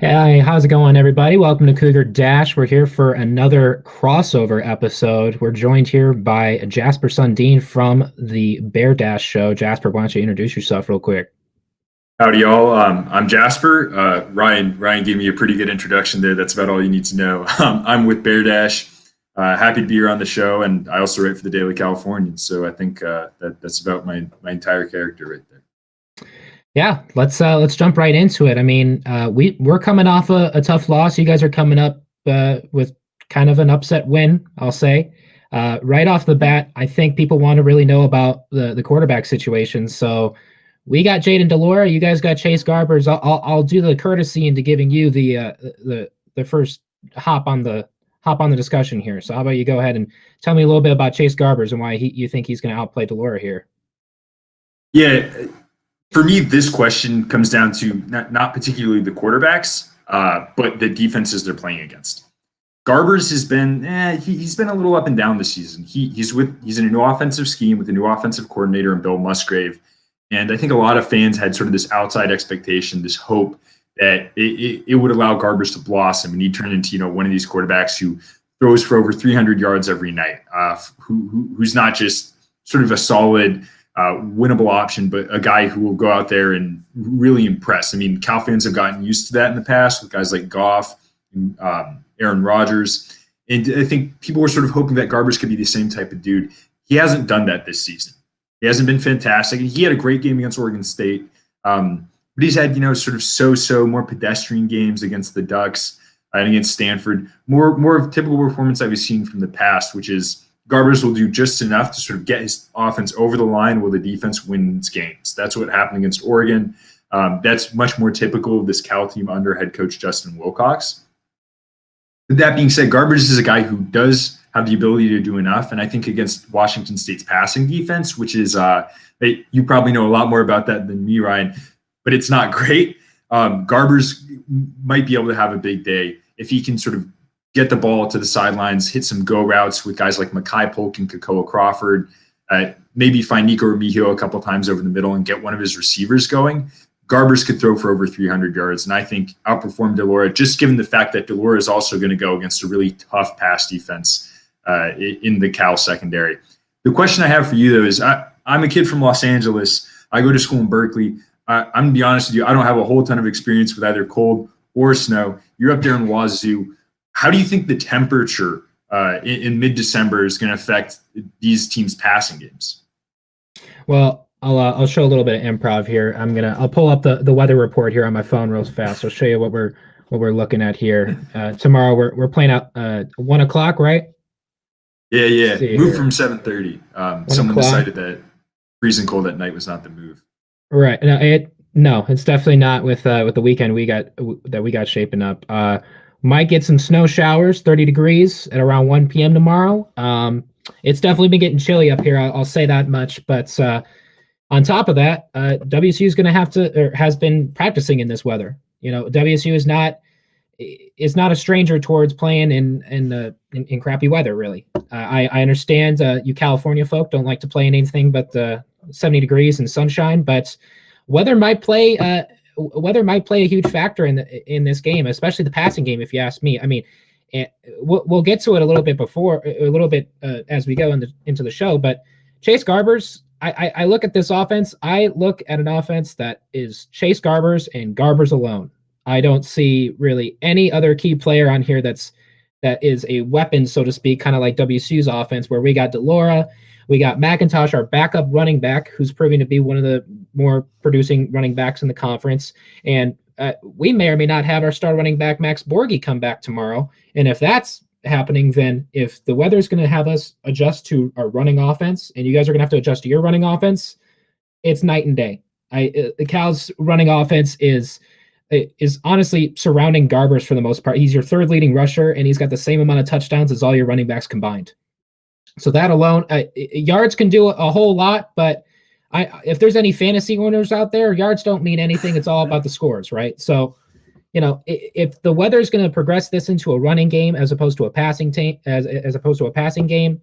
Hey, how's it going, everybody? Welcome to Cougar Dash. We're here for another crossover episode. We're joined here by Jasper Sundeen from the Bear Dash show. Jasper, why don't you introduce yourself real quick? Howdy, y'all. I'm Jasper. Ryan gave me a pretty good introduction there. That's about all you need to know. I'm with Bear Dash. Happy to be here on the show, and I also write for the Daily Californian. So I think that's about my entire character right there. Yeah, let's jump right into it. I mean, we're coming off a tough loss. You guys are coming up with kind of an upset win, I'll say. Right off the bat, I think people want to really know about the quarterback situation. So we got Jaden Delora. You guys got Chase Garbers. I'll do the courtesy into giving you the first hop on the discussion here. So how about you go ahead and tell me a little bit about Chase Garbers and why you think he's going to outplay Delora here? Yeah, for me, this question comes down to not particularly the quarterbacks, but the defenses they're playing against. Garbers has been he's been a little up and down this season. He's in a new offensive scheme with a new offensive coordinator in Bill Musgrave. And I think a lot of fans had sort of this outside expectation, this hope that it would allow Garbers to blossom and he'd turn into, one of these quarterbacks who throws for over 300 yards every night, who's not just sort of a solid, winnable option, but a guy who will go out there and really impress. I mean, Cal fans have gotten used to that in the past with guys like Goff and Aaron Rodgers. And I think people were sort of hoping that Garbers could be the same type of dude. He hasn't done that this season. He hasn't been fantastic. He had a great game against Oregon State, but he's had sort of so more pedestrian games against the Ducks and against Stanford. More of typical performance that we've seen from the past, which is Garbers will do just enough to sort of get his offense over the line while the defense wins games. That's what happened against Oregon. That's much more typical of this Cal team under head coach Justin Wilcox. With that being said, Garbers is a guy who does have the ability to do enough. And I think against Washington State's passing defense, which is you probably know a lot more about that than me, Ryan, but it's not great. Garbers might be able to have a big day if he can sort of get the ball to the sidelines, hit some go routes with guys like Makai Polk and Kakoa Crawford, maybe find Nico Remigio a couple times over the middle and get one of his receivers going. Garbers could throw for over 300 yards, and I think outperform Delora, just given the fact that Delora is also going to go against a really tough pass defense in the Cal secondary. The question I have for you, though, is I'm a kid from Los Angeles. I go to school in Berkeley. I'm going to be honest with you, I don't have a whole ton of experience with either cold or snow. You're up there in Wazzu. How do you think the temperature in mid-December is going to affect these teams' passing games? Well, I'll show a little bit of improv here. I'll pull up the weather report here on my phone real fast. I'll show you what we're looking at here. Tomorrow we're playing out 1 o'clock, right? Yeah. Move from 7:30. Someone decided that freezing cold at night was not the move. Right. No, it's definitely not with the weekend we got shaping up. Might get some snow showers, 30 degrees at around 1 p.m. tomorrow. It's definitely been getting chilly up here. I'll say that much. But on top of that, WSU is going to have to, or has been practicing in this weather. WSU is not a stranger towards playing in crappy weather. Really, I understand you California folk don't like to play in anything but 70 degrees and sunshine, but weather might play a huge factor in this game, especially the passing game. If you ask me, I mean, we'll get to it a little bit as we go into the show. But Chase Garbers, I look at this offense. I look at an offense that is Chase Garbers and Garbers alone. I don't see really any other key player on here that is a weapon, so to speak, kind of like WSU's offense, where we got Delora, we got McIntosh, our backup running back, who's proving to be one of the more producing running backs in the conference. And we may or may not have our star running back, Max Borghi, come back tomorrow. And if that's happening, then if the weather's going to have us adjust to our running offense, and you guys are going to have to adjust to your running offense, it's night and day. The Cal's running offense is honestly surrounding Garbers for the most part. He's your third leading rusher, and he's got the same amount of touchdowns as all your running backs combined. So that alone, yards can do a whole lot, but if there's any fantasy owners out there, yards don't mean anything. It's all about the scores, right? So, if the weather is going to progress this into a running game as opposed to a passing as opposed to a passing game,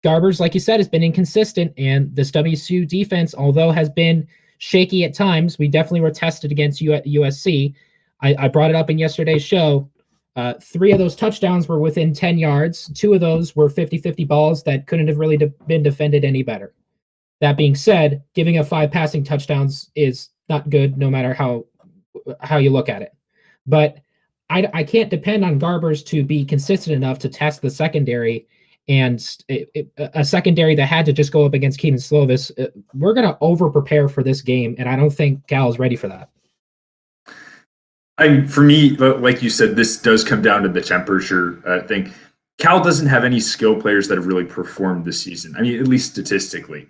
Garbers, like you said, has been inconsistent, and this WSU defense, although has been shaky at times, we definitely were tested against USC. I brought it up in yesterday's show. 3 of those touchdowns were within 10 yards. 2 of those were 50-50 balls that couldn't have really been defended any better. That being said, giving up 5 passing touchdowns is not good no matter how you look at it. But I can't depend on Garbers to be consistent enough to test the secondary, and a secondary that had to just go up against Keaton Slovis. We're going to over-prepare for this game, and I don't think Cal is ready for that. For me, like you said, this does come down to the temperature thing. Cal doesn't have any skill players that have really performed this season. I mean, at least statistically.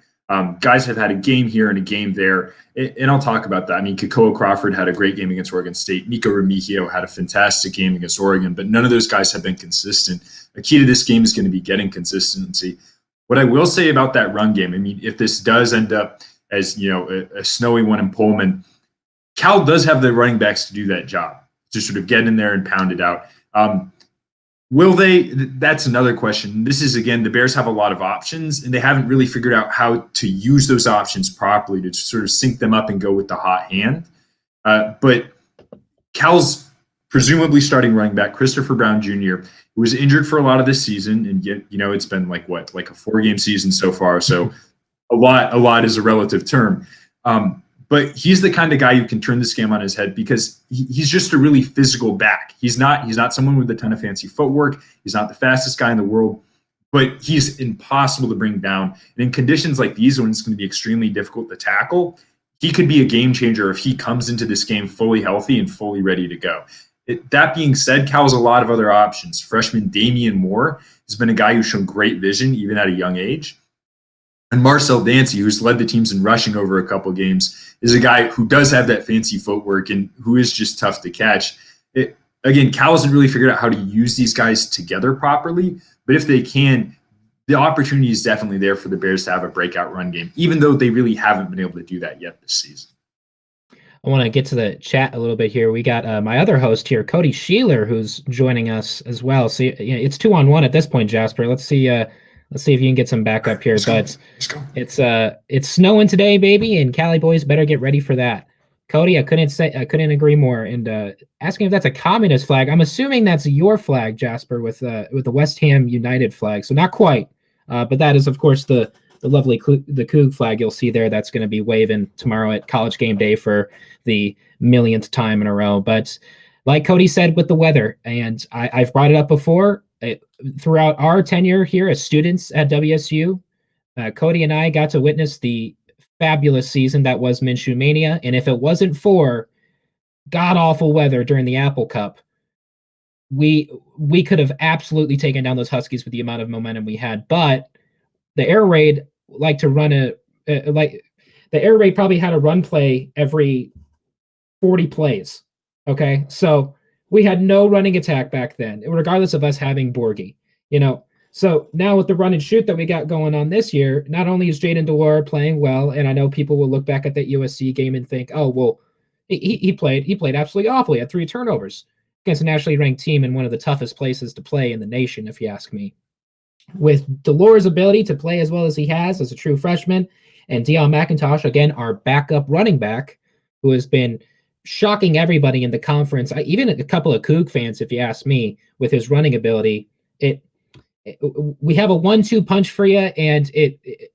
Guys have had a game here and a game there, and I'll talk about that. I mean, Kekoa Crawford had a great game against Oregon State. Nico Remigio had a fantastic game against Oregon, but none of those guys have been consistent. The key to this game is going to be getting consistency. What I will say about that run game, I mean, if this does end up as, a snowy one in Pullman, Cal does have the running backs to do that job, to sort of get in there and pound it out. Will they? That's another question. This is, again, the Bears have a lot of options, and they haven't really figured out how to use those options properly to sort of sync them up and go with the hot hand. But Cal's presumably starting running back, Christopher Brown Jr., who was injured for a lot of this season, and yet, it's been like a 4-game season so far. So a lot is a relative term. But he's the kind of guy who can turn this game on his head because he's just a really physical back. He's not someone with a ton of fancy footwork. He's not the fastest guy in the world, but he's impossible to bring down. And in conditions like these, when it's going to be extremely difficult to tackle, he could be a game changer if he comes into this game fully healthy and fully ready to go. That being said, Cal has a lot of other options. Freshman Damian Moore has been a guy who's shown great vision even at a young age. And Marcel Dancy, who's led the teams in rushing over a couple games, is a guy who does have that fancy footwork and who is just tough to catch. Again, Cal hasn't really figured out how to use these guys together properly, but if they can, the opportunity is definitely there for the Bears to have a breakout run game, even though they really haven't been able to do that yet this season. I want to get to the chat a little bit here. We got my other host here, Cody Sheeler, who's joining us as well. So it's 2-on-1 at this point, Jasper. Let's see if you can get some backup here. But it's snowing today, baby, and Cali boys better get ready for that. Cody, I couldn't agree more. And asking if that's a communist flag. I'm assuming that's your flag, Jasper, with the West Ham United flag. So not quite, but that is, of course, the lovely the Coug flag you'll see there. That's going to be waving tomorrow at College Game Day for the millionth time in a row. But like Cody said with the weather, and I've brought it up before, throughout our tenure here as students at WSU, Cody and I got to witness the fabulous season that was Minshew Mania. And if it wasn't for god-awful weather during the Apple Cup, we could have absolutely taken down those Huskies with the amount of momentum we had. But the air raid the air raid probably had a run play every 40 plays. Okay, so we had no running attack back then, regardless of us having Borgie. So now with the run and shoot that we got going on this year, not only is Jaden Delore playing well, and I know people will look back at that USC game and think, oh well, he played absolutely awfully, had 3 turnovers against a nationally ranked team in one of the toughest places to play in the nation, if you ask me. With Delore's ability to play as well as he has as a true freshman, and Deion McIntosh, again, our backup running back, who has been shocking everybody in the conference, even a couple of Coug fans, if you ask me, with his running ability. We have a 1-2 punch for you, and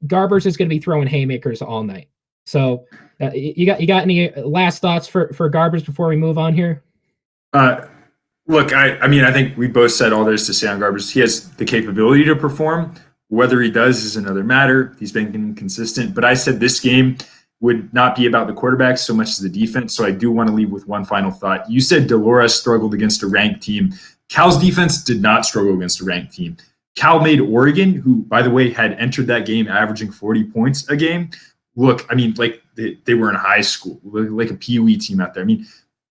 Garbers is going to be throwing haymakers all night. So you got any last thoughts for Garbers before we move on here? Look, I mean, I think we both said all there is to say on Garbers. He has the capability to perform. Whether he does is another matter. He's been inconsistent. But I said this game would not be about the quarterback so much as the defense. So I do want to leave with one final thought. You said Delores struggled against a ranked team. Cal's defense did not struggle against a ranked team. Cal made Oregon, who, by the way, had entered that game averaging 40 points a game, look, I mean, like they were in high school, like a PUE team out there. I mean,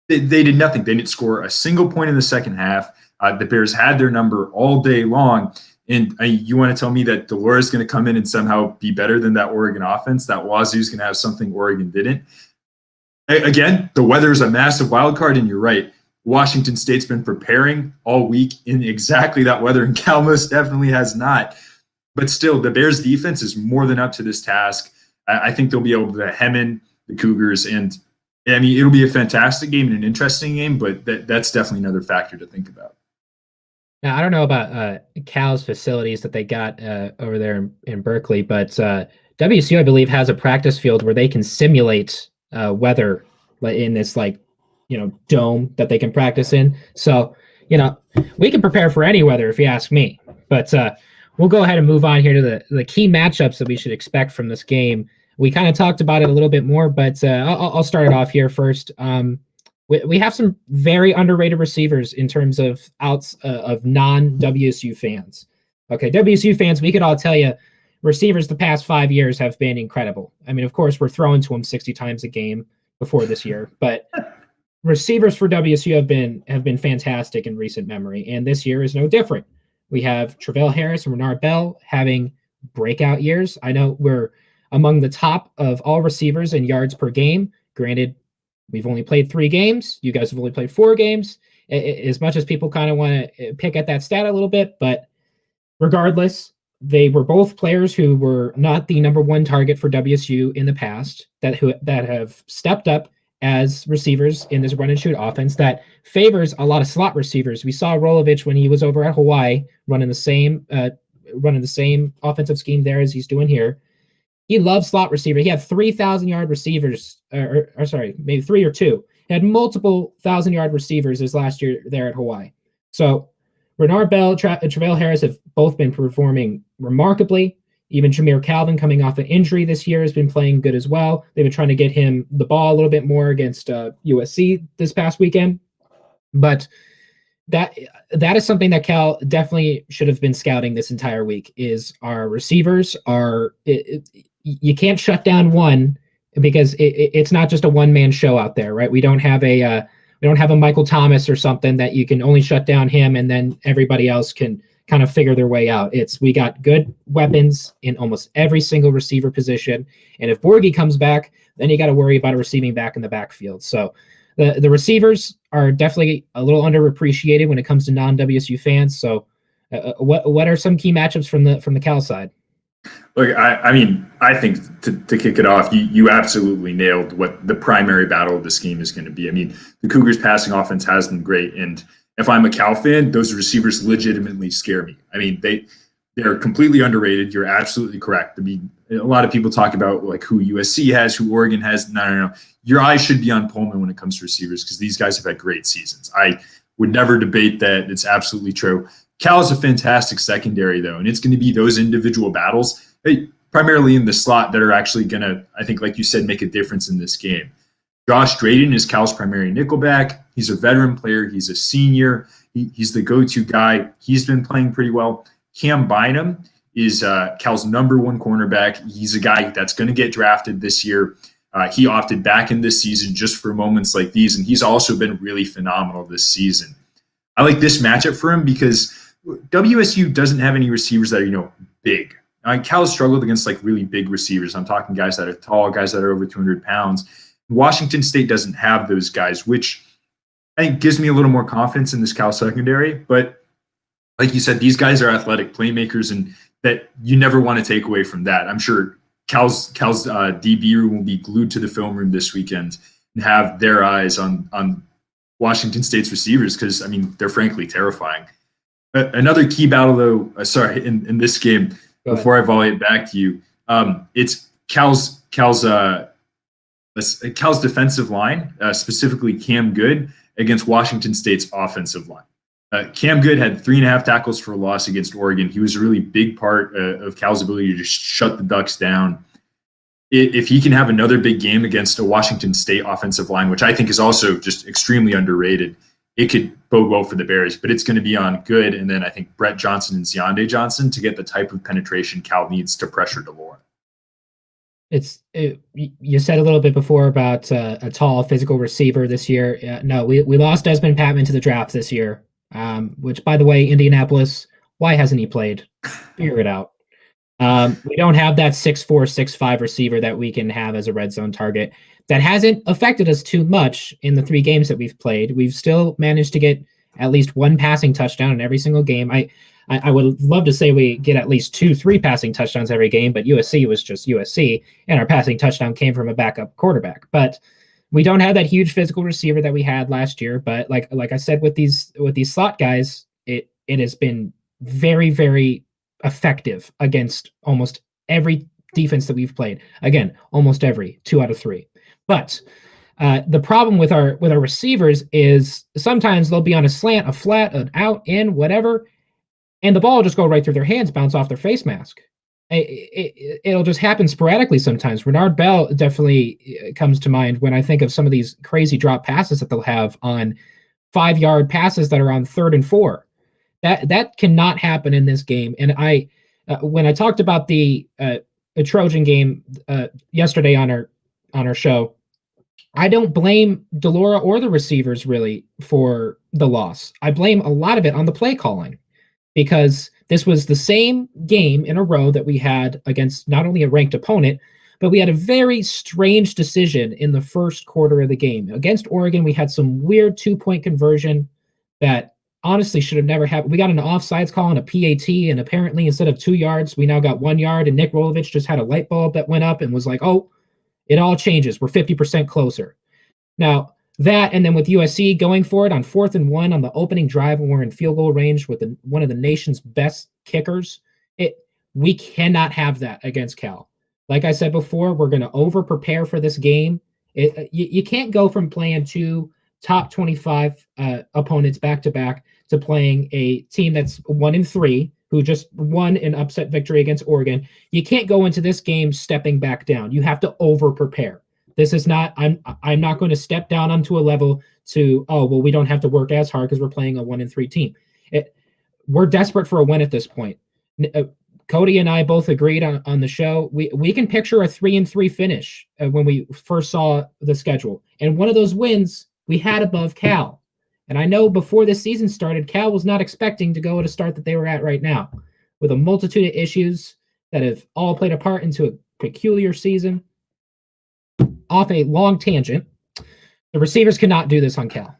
they did nothing. They didn't score a single point in the second half. The Bears had their number all day long. And you want to tell me that Delores is going to come in and somehow be better than that Oregon offense, that Wazzu is going to have something Oregon didn't? Again, the weather is a massive wild card, and you're right. Washington State's been preparing all week in exactly that weather, and Cal most definitely has not. But still, the Bears' defense is more than up to this task. I think they'll be able to hem in the Cougars, and I mean, it'll be a fantastic game and an interesting game, but that's definitely another factor to think about. Now, I don't know about Cal's facilities that they got over there in Berkeley, but WSU, I believe, has a practice field where they can simulate weather in this dome that they can practice in. So, we can prepare for any weather if you ask me. But we'll go ahead and move on here to the key matchups that we should expect from this game. We kind of talked about it a little bit more, but I'll start it off here first. We have some very underrated receivers in terms of of non-WSU fans. Okay, WSU fans, we could all tell you receivers the past 5 years have been incredible. I mean, of course, we're throwing to them 60 times a game before this year, but receivers for WSU have been fantastic in recent memory, and this year is no different. We have Travell Harris and Renard Bell having breakout years. I know we're among the top of all receivers in yards per game. Granted, we've only played 3 games. You guys have only played 4 games. As much as people kind of want to pick at that stat a little bit, but regardless, they were both players who were not the number one target for WSU in the past that have stepped up as receivers in this run and shoot offense that favors a lot of slot receivers. We saw Rolovich when he was over at Hawaii running the same offensive scheme there as he's doing here. He loves slot receiver. He had 3,000-yard receivers, or sorry, maybe 3 or 2. He had multiple 1,000-yard receivers his last year there at Hawaii. So Renard Bell, Travell Harris have both been performing remarkably. Even Jameer Calvin, coming off an injury this year, has been playing good as well. They've been trying to get him the ball a little bit more against USC this past weekend. But that is something that Cal definitely should have been scouting this entire week. Is our receivers you can't shut down one because it's not just a one-man show out there, right? We don't have a Michael Thomas or something that you can only shut down him and then everybody else can kind of figure their way out. We got good weapons in almost every single receiver position. And if Borghi comes back, then you got to worry about a receiving back in the backfield. So the receivers are definitely a little underappreciated when it comes to non-WSU fans. So what are some key matchups from the Cal side? Look, I think to kick it off, you absolutely nailed what the primary battle of this game is going to be. I mean, the Cougars' passing offense has been great, and if I'm a Cal fan, those receivers legitimately scare me. I mean, they're completely underrated. You're absolutely correct. I mean, a lot of people talk about like who USC has, who Oregon has. No. Your eyes should be on Pullman when it comes to receivers because these guys have had great seasons. I would never debate that. It's absolutely true. Cal is a fantastic secondary, though, and it's going to be those individual battles, primarily in the slot, that are actually going to, I think, like you said, make a difference in this game. Josh Drayden is Cal's primary nickelback. He's a veteran player. He's a senior. He's the go-to guy. He's been playing pretty well. Cam Bynum is Cal's number one cornerback. He's a guy that's going to get drafted this year. He opted back in this season just for moments like these, and he's also been really phenomenal this season. I like this matchup for him because WSU doesn't have any receivers that are, big. Cal has struggled against like really big receivers. I'm talking guys that are tall, guys that are over 200 pounds. Washington State doesn't have those guys, which I think gives me a little more confidence in this Cal secondary. But like you said, these guys are athletic playmakers, and that you never want to take away from that. I'm sure Cal's DB room will be glued to the film room this weekend and have their eyes on Washington State's receivers because, I mean, they're frankly terrifying. Another key battle, though, in this game, before I volley it back to you, it's Cal's defensive line, specifically Cam Good, against Washington State's offensive line. Cam Good had 3.5 tackles for a loss against Oregon. He was a really big part of Cal's ability to just shut the Ducks down. If he can have another big game against a Washington State offensive line, which I think is also just extremely underrated, it could bode well for the Bears, but it's going to be on Good, and then I think Brett Johnson and Ziande Johnson to get the type of penetration Cal needs to pressure DeLore. You said a little bit before about a tall physical receiver this year. No, we lost Desmond Patman to the draft this year, which, by the way, Indianapolis, why hasn't he played? Figure it out. We don't have that 6'4", 6'5" receiver that we can have as a red zone target. That hasn't affected us too much in the 3 games that we've played. We've still managed to get at least 1 passing touchdown in every single game. I would love to say we get at least 2-3 passing touchdowns every game, but USC was just USC, and our passing touchdown came from a backup quarterback. But We don't have that huge physical receiver that we had last year, but like I said with these slot guys, it has been very, very effective against almost every defense that we've played. Again, almost every 2 out of 3. But the problem with our receivers is sometimes they'll be on a slant, a flat, an out, in, whatever, and the ball will just go right through their hands, bounce off their face mask. It'll just happen sporadically sometimes. Renard Bell definitely comes to mind when I think of some of these crazy drop passes that they'll have on 5-yard passes that are on 3rd and 4. That cannot happen in this game. And when I talked about the Trojan game yesterday on our show, I don't blame Delora or the receivers really for the loss. I blame a lot of it on the play calling, because this was the same game in a row that we had against not only a ranked opponent, but we had a very strange decision in the first quarter of the game. Against Oregon, we had some weird 2-point conversion that honestly should have never happened. We got an offsides call and a PAT, and apparently instead of 2 yards, we now got 1 yard, and Nick Rolovich just had a light bulb that went up and was like, oh, it all changes. We're 50% closer. Now, that, and then with USC going for it on 4th and 1 on the opening drive when we're in field goal range with one of the nation's best kickers, we cannot have that against Cal. Like I said before, we're going to over-prepare for this game. You can't go from playing 2 top 25 opponents back-to-back to playing a team that's 1-3, who just won an upset victory against Oregon. You can't go into this game stepping back down. You have to over-prepare. This is not, I'm not going to step down onto a level to, oh, well, we don't have to work as hard because we're playing a 1-3 team. We're desperate for a win at this point. Cody and I both agreed on the show. We can picture a 3-3 finish when we first saw the schedule. And one of those wins we had above Cal. And I know before this season started, Cal was not expecting to go at a start that they were at right now, with a multitude of issues that have all played a part into a peculiar season. Off a long tangent, the receivers cannot do this on Cal.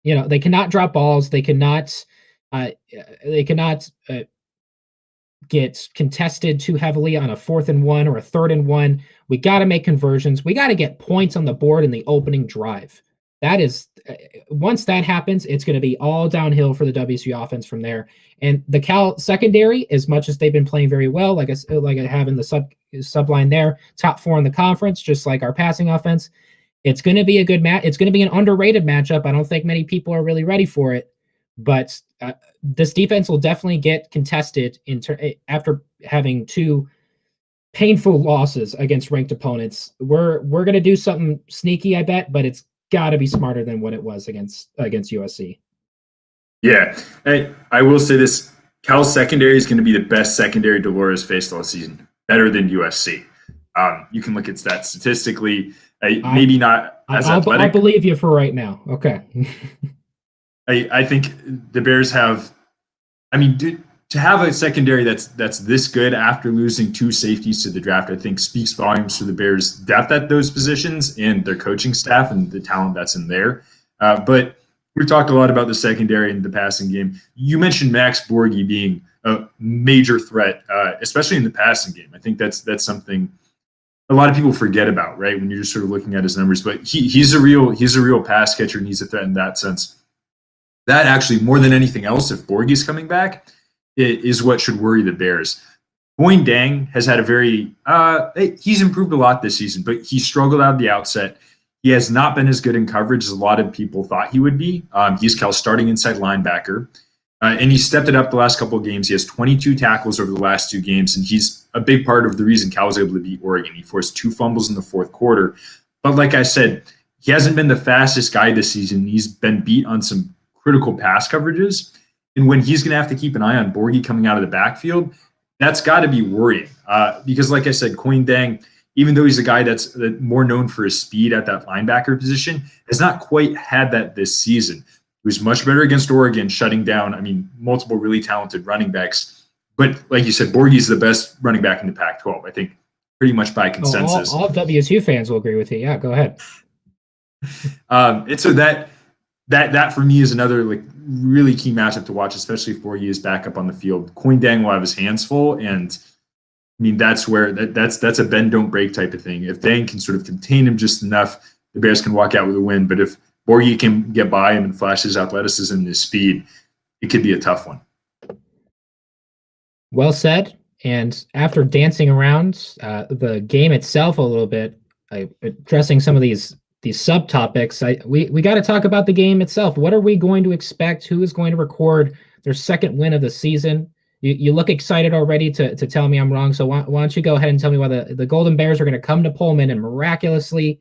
They cannot drop balls. They cannot get contested too heavily on a 4th and 1 or a 3rd and 1. We got to make conversions. We got to get points on the board in the opening drive. That is, once that happens, it's going to be all downhill for the WSU offense from there. And the Cal secondary, as much as they've been playing very well, like I have in the subline there, top 4 in the conference, just like our passing offense, it's going to be a good match. It's going to be an underrated matchup. I don't think many people are really ready for it, but this defense will definitely get contested after having 2 painful losses against ranked opponents. We're going to do something sneaky, I bet, but it's got to be smarter than what it was against USC. Yeah, I will say this: Cal's secondary is going to be the best secondary Delores faced all season, better than USC. You can look at that statistically. Maybe not as athletic. I'll believe you for right now. Okay. I think the Bears have. I mean, to have a secondary that's this good after losing 2 safeties to the draft, I think speaks volumes to the Bears' depth at those positions and their coaching staff and the talent that's in there. But we talked a lot about the secondary and the passing game. You mentioned Max Borghi being a major threat, especially in the passing game. I think that's something a lot of people forget about, right? When you're just sort of looking at his numbers. But he's a real pass catcher, and he's a threat in that sense. That actually, more than anything else, if Borghi's coming back, it is what should worry the Bears. Boyne Dang has had he's improved a lot this season, but he struggled out of the outset. He has not been as good in coverage as a lot of people thought he would be. He's Cal's starting inside linebacker, and he stepped it up the last couple of games. He has 22 tackles over the last 2 games, and he's a big part of the reason Cal was able to beat Oregon. He forced 2 fumbles in the 4th quarter. But like I said, he hasn't been the fastest guy this season. He's been beat on some critical pass coverages. And when he's going to have to keep an eye on Borghi coming out of the backfield, that's got to be worrying. Because like I said, Boyne Dang, even though he's a guy that's more known for his speed at that linebacker position, has not quite had that this season. He was much better against Oregon, shutting down, multiple really talented running backs. But like you said, Borghi's the best running back in the Pac-12, I think, pretty much by consensus. All WSU fans will agree with you. Yeah, go ahead. And so that for me is another really key matchup to watch, especially if Borghi is back up on the field. Boyne Dang will have his hands full, and that's where that's a bend don't break type of thing. If Dang can sort of contain him just enough the Bears can walk out with a win. But if Borghi can get by him and flash his athleticism and his speed, it could be a tough one. Well said. And after dancing around the game itself a little bit, addressing some of these subtopics, we got to talk about the game itself. What are we going to expect? Who is going to record their second win of the season? You look excited already to tell me I'm wrong. So why don't you go ahead and tell me why the Golden Bears are going to come to Pullman and miraculously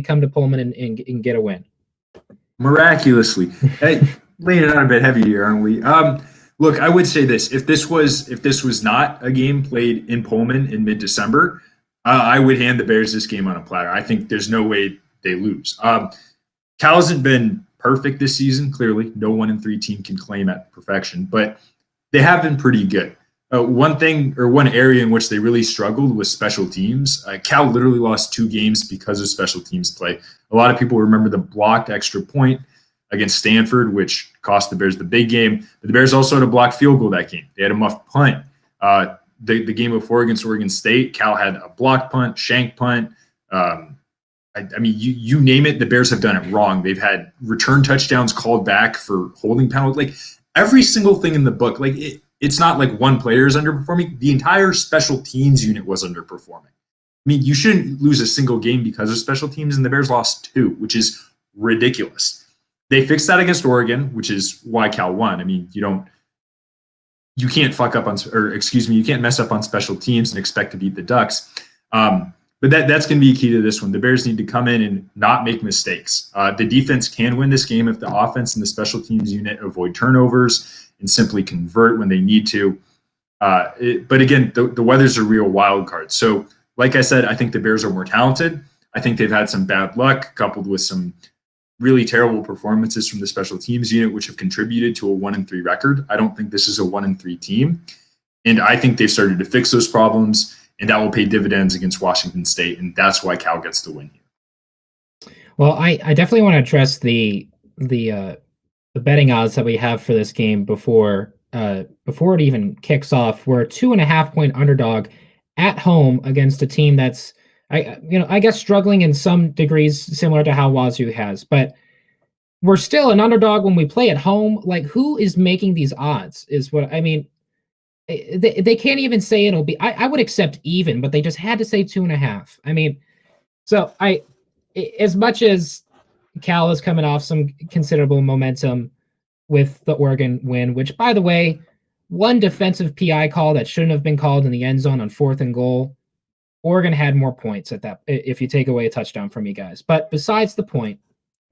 come to Pullman and get a win? Miraculously. Hey, laying it on a bit heavy here, aren't we? Look, I would say this: if this was not a game played in Pullman in mid-December, I would hand the Bears this game on a platter. I think there's no way they lose. Cal hasn't been perfect this season. Clearly, no 1-3 team can claim at perfection, but they have been pretty good. One area in which they really struggled was special teams. Cal literally lost 2 games because of special teams play. A lot of people remember the blocked extra point against Stanford, which cost the Bears the big game. But the Bears also had a blocked field goal that game. They had a muffed punt. The game before against Oregon State, Cal had a blocked punt, shank punt. I mean, you name it, the Bears have done it wrong. They've had return touchdowns called back for holding penalties. Like every single thing in the book, like it's not like one player is underperforming. The entire special teams unit was underperforming. I mean, you shouldn't lose a single game because of special teams, and the Bears lost 2, which is ridiculous. They fixed that against Oregon, which is why Cal won. I mean, you can't you can't mess up on special teams and expect to beat the Ducks. But that's going to be a key to this one. The Bears need to come in and not make mistakes. The defense can win this game if the offense and the special teams unit avoid turnovers and simply convert when they need to. But again, the weather's a real wild card. So, like I said, I think the Bears are more talented. I think they've had some bad luck coupled with some really terrible performances from the special teams unit, which have contributed to a 1-3 record. I don't think this is a 1-3 team. And I think they've started to fix those problems, and that will pay dividends against Washington State. And that's why Cal gets the win here. Well, I definitely want to address the betting odds that we have for this game before it even kicks off. We're a 2.5-point underdog at home against a team that's, I guess struggling in some degrees similar to how Wazzu has, but we're still an underdog when we play at home. Like, who is making these odds is what I mean. They can't even say it'll be, I would accept even, but they just had to say 2.5. I mean, so as much as Cal is coming off some considerable momentum with the Oregon win, which, by the way, one defensive PI call that shouldn't have been called in the end zone on 4th and goal. Oregon had more points at that, if you take away a touchdown from you guys. But besides the point,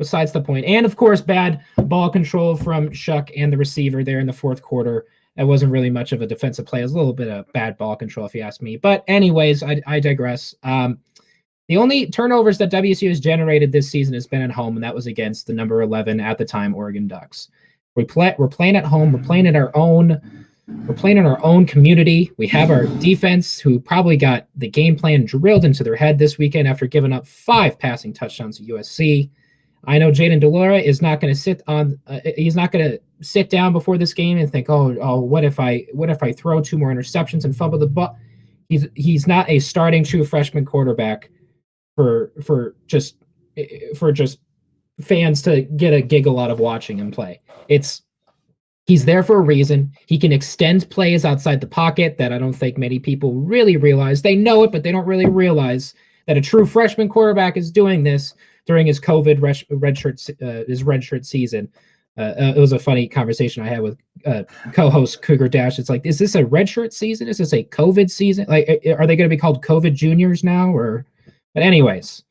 and of course, bad ball control from Shuck and the receiver there in the 4th quarter. That wasn't really much of a defensive play. It was a little bit of bad ball control, if you ask me. But anyways, I digress. The only turnovers that WSU has generated this season has been at home, and that was against the number 11 at the time Oregon Ducks. We're playing at home. We're playing in our own community. We have our defense, who probably got the game plan drilled into their head this weekend after giving up 5 passing touchdowns to USC. I know Jaden Delora is not going to sit on. He's not going to sit down before this game and think, oh, what if I throw 2 more interceptions and fumble the ball? He's not a starting true freshman quarterback for just fans to get a giggle out of watching him play. He's there for a reason. He can extend plays outside the pocket that I don't think many people really realize. They know it, but they don't really realize that a true freshman quarterback is doing this during his COVID redshirt season. It was a funny conversation I had with co-host Cougar Dash. It's like, is this a redshirt season? Is this a COVID season? Like, are they going to be called COVID juniors now? But anyways,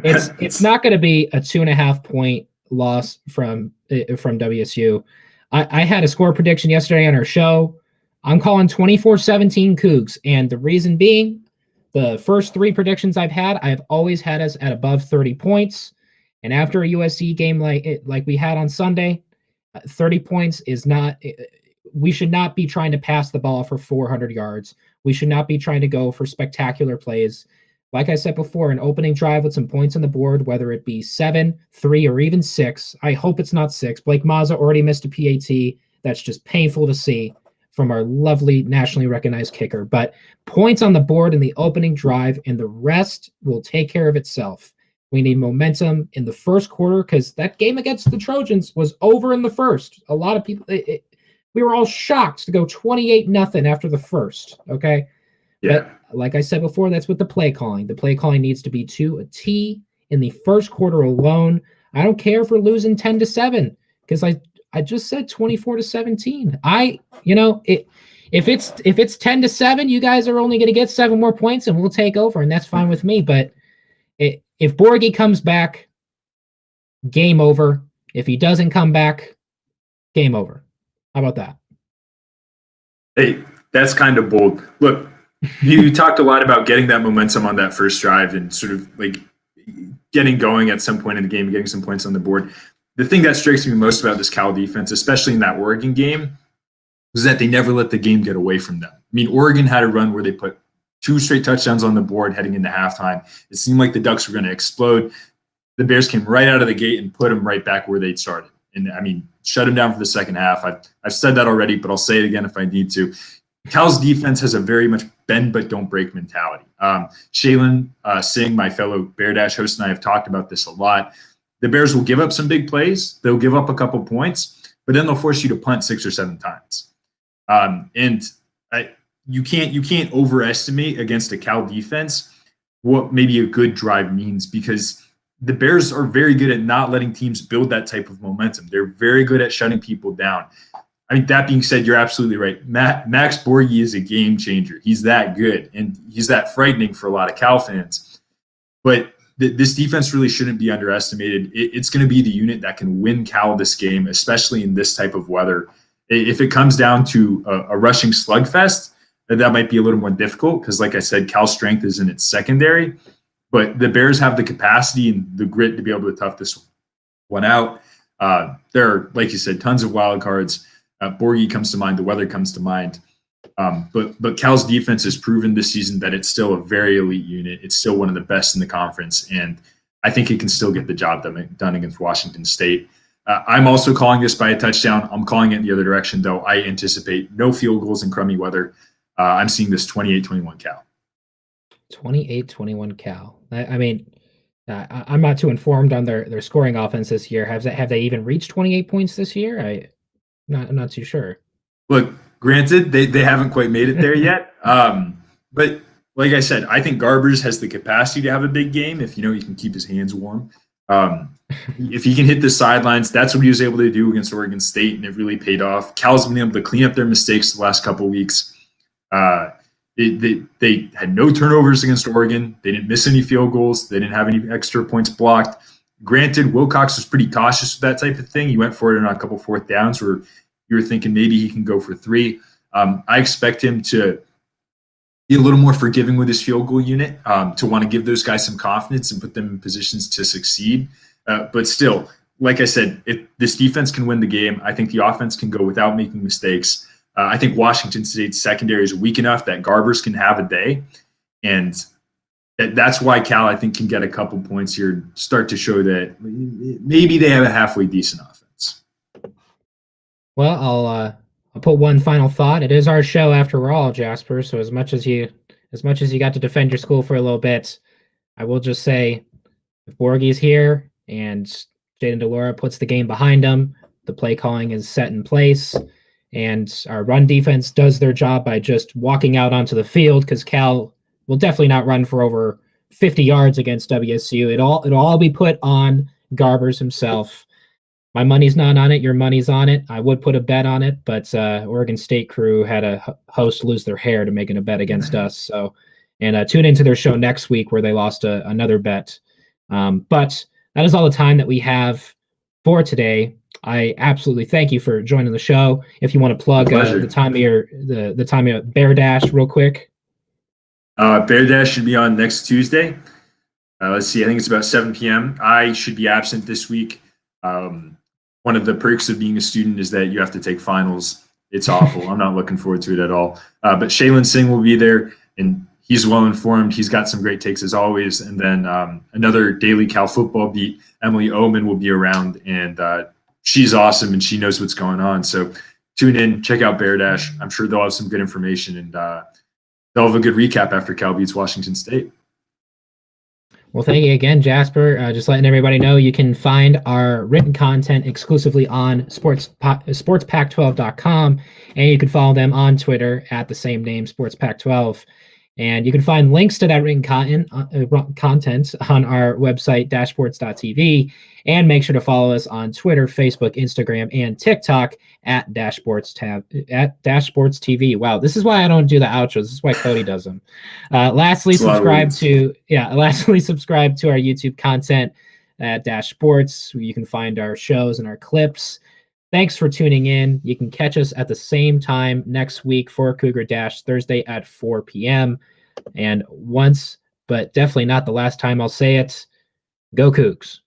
it's not going to be a 2.5-point loss from WSU. I had a score prediction yesterday on our show. I'm calling 24-17 Cougs, and the reason being, the first 3 predictions I've always had us at above 30 points. And after a USC game like we had on Sunday, 30 points is not. We should not be trying to pass the ball for 400 yards. We should not be trying to go for spectacular plays. Like I said before, an opening drive with some points on the board, whether it be 7, 3, or even 6. I hope it's not 6. Blake Mazza already missed a PAT. That's just painful to see from our lovely nationally recognized kicker. But points on the board in the opening drive, and the rest will take care of itself. We need momentum in the first quarter because that game against the Trojans was over in the first. A lot of people, we were all shocked to go 28-0 after the first. Okay. Yeah. But like I said before, that's with the play calling. The play calling needs to be to a T in the first quarter alone. I don't care if we're losing 10-7 because I just said 24-17. If it's 10-7, you guys are only going to get 7 more points and we'll take over, and that's fine with me. But if Borgie comes back, game over. If he doesn't come back, game over. How about that? Hey, that's kind of bold. Look, you talked a lot about getting that momentum on that first drive and sort of like getting going at some point in the game, getting some points on the board. The thing that strikes me most about this Cal defense, especially in that Oregon game, was that they never let the game get away from them. I mean, Oregon had a run where they put 2 straight touchdowns on the board heading into halftime. It seemed like the Ducks were going to explode. The Bears came right out of the gate and put them right back where they'd started. And I mean, shut them down for the second half. I've said that already, but I'll say it again if I need to. Cal's defense has a very much bend but don't break mentality. Shaylin Singh, my fellow Bear Dash host, and I have talked about this a lot. The Bears will give up some big plays. They'll give up a couple points, but then they'll force you to punt 6 or 7 times. You can't overestimate against a Cal defense what maybe a good drive means, because the Bears are very good at not letting teams build that type of momentum. They're very good at shutting people down. I mean, that being said, you're absolutely right. Max Borgie is a game changer. He's that good, and he's that frightening for a lot of Cal fans. But this defense really shouldn't be underestimated. It's going to be the unit that can win Cal this game, especially in this type of weather. If it comes down to a rushing slugfest, that might be a little more difficult because, like I said, Cal's strength is in its secondary. But the Bears have the capacity and the grit to be able to tough this one out. There are, like you said, tons of wild cards. Borgie comes to mind. The weather comes to mind. But Cal's defense has proven this season that it's still a very elite unit. It's still one of the best in the conference, and I think it can still get the job done against Washington State. I'm also calling this by a touchdown. I'm calling it in the other direction, though. I anticipate no field goals in crummy weather. I'm seeing this 28-21 Cal. 28-21 Cal. I mean, I'm not too informed on their scoring offense this year. Have they even reached 28 points this year? I'm not too sure. Look, granted, they haven't quite made it there yet. But like I said, I think Garbers has the capacity to have a big game if he can keep his hands warm. If he can hit the sidelines, that's what he was able to do against Oregon State, and it really paid off. Cal's been able to clean up their mistakes the last couple of weeks. They had no turnovers against Oregon. They didn't miss any field goals. They didn't have any extra points blocked. Granted, Wilcox was pretty cautious with that type of thing. He went for it on a couple 4th downs where you were thinking maybe he can go for 3. I expect him to be a little more forgiving with his field goal unit, to want to give those guys some confidence and put them in positions to succeed. But still, like I said, if this defense can win the game, I think the offense can go without making mistakes. I think Washington State's secondary is weak enough that Garbers can have a day. And that's why Cal, I think, can get a couple points here and start to show that maybe they have a halfway decent offense. Well, I'll put one final thought. It is our show after all, Jasper. So as much as you got to defend your school for a little bit, I will just say if Borgie's here and Jaden DeLora puts the game behind him, the play calling is set in place, and our run defense does their job by just walking out onto the field, because Cal will definitely not run for over 50 yards against WSU. It'll all be put on Garbers himself. My money's not on it. Your money's on it. I would put a bet on it, but Oregon State crew had a host lose their hair to making a bet against us. So, and tune into their show next week where they lost another bet. But that is all the time that we have for today. I absolutely thank you for joining the show. If you want to plug the time of your Bear Dash real quick. Bear Dash should be on next Tuesday. Let's see. I think it's about 7 p.m. I should be absent this week. One of the perks of being a student is that you have to take finals. It's awful. I'm not looking forward to it at all. But Shaylin Singh will be there, and he's well informed. He's got some great takes as always. And then another daily Cal football beat, Emily Oman, will be around, and she's awesome and she knows what's going on. So tune in, check out Bear Dash. I'm sure they'll have some good information, and they'll have a good recap after Cal beats Washington State. Well, thank you again, Jasper. Just letting everybody know you can find our written content exclusively on sportspac12.com, and you can follow them on Twitter at the same name, sportspac12. And you can find links to that written content on our website, dashboards.tv. And make sure to follow us on Twitter, Facebook, Instagram, and TikTok at Dashboards TV. Wow, this is why I don't do the outros. This is why Cody does them. Lastly, subscribe to our YouTube content at Dash Sports, where you can find our shows and our clips. Thanks for tuning in. You can catch us at the same time next week for Cougar Dash, Thursday at 4 p.m. And once, but definitely not the last time I'll say it, go Cougs.